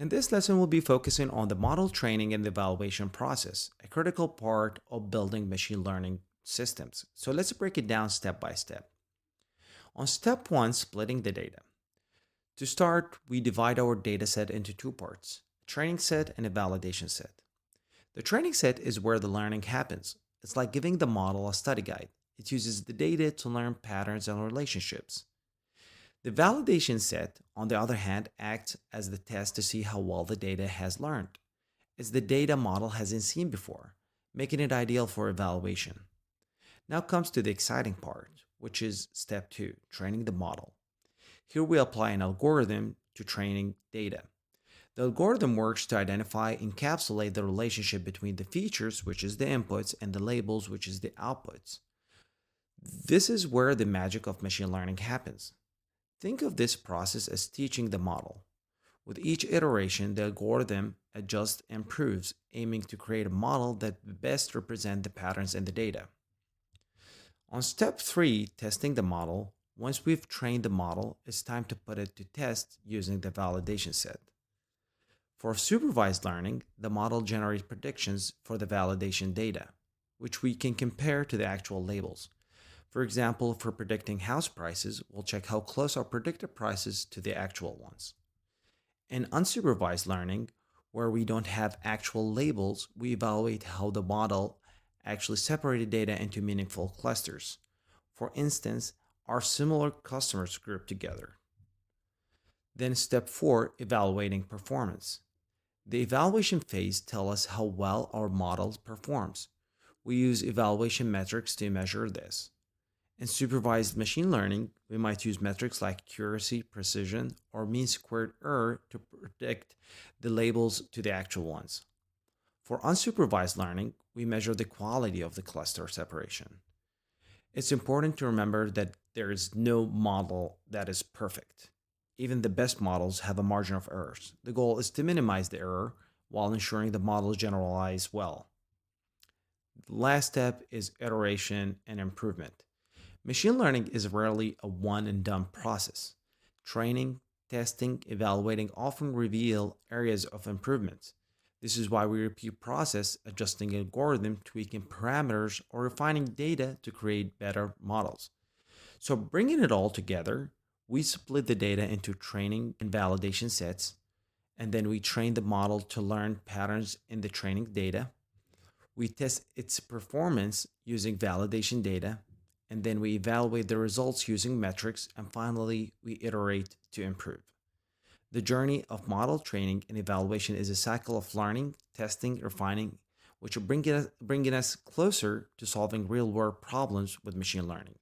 In this lesson, we'll be focusing on the model training and evaluation process, a critical part of building machine learning systems. So let's break it down step by step. On step one, splitting the data. To start, we divide our data set into two parts, a training set and a validation set. The training set is where the learning happens. It's like giving the model a study guide. It uses the data to learn patterns and relationships. The validation set, on the other hand, acts as the test to see how well the data has learned. It's the data model hasn't seen before, making it ideal for evaluation. Now comes to the exciting part, which is step two, training the model. Here we apply an algorithm to training data. The algorithm works to identify, encapsulate the relationship between the features, which is the inputs, and the labels, which is the outputs. This is where the magic of machine learning happens. Think of this process as teaching the model. With each iteration, the algorithm adjusts and improves, aiming to create a model that best represents the patterns in the data. On step three, testing the model, once we've trained the model, it's time to put it to test using the validation set. For supervised learning, the model generates predictions for the validation data, which we can compare to the actual labels. For example, for predicting house prices, we'll check how close are predicted prices to the actual ones. In unsupervised learning, where we don't have actual labels, we evaluate how the model actually separated data into meaningful clusters. For instance, are similar customers grouped together? Then step four, evaluating performance. The evaluation phase tells us how well our model performs. We use evaluation metrics to measure this. In supervised machine learning, we might use metrics like accuracy, precision, or mean squared error to predict the labels to the actual ones. For unsupervised learning, we measure the quality of the cluster separation. It's important to remember that there is no model that is perfect. Even the best models have a margin of errors. The goal is to minimize the error while ensuring the models generalize well. The last step is iteration and improvement. Machine learning is rarely a one and done process. Training, testing, evaluating often reveal areas of improvement. This is why we repeat process, adjusting algorithm, tweaking parameters, or refining data to create better models. So bringing it all together, we split the data into training and validation sets, and then we train the model to learn patterns in the training data. We test its performance using validation data, and then we evaluate the results using metrics, and finally, we iterate to improve. The journey of model training and evaluation is a cycle of learning, testing, refining, which are bringing us closer to solving real-world problems with machine learning.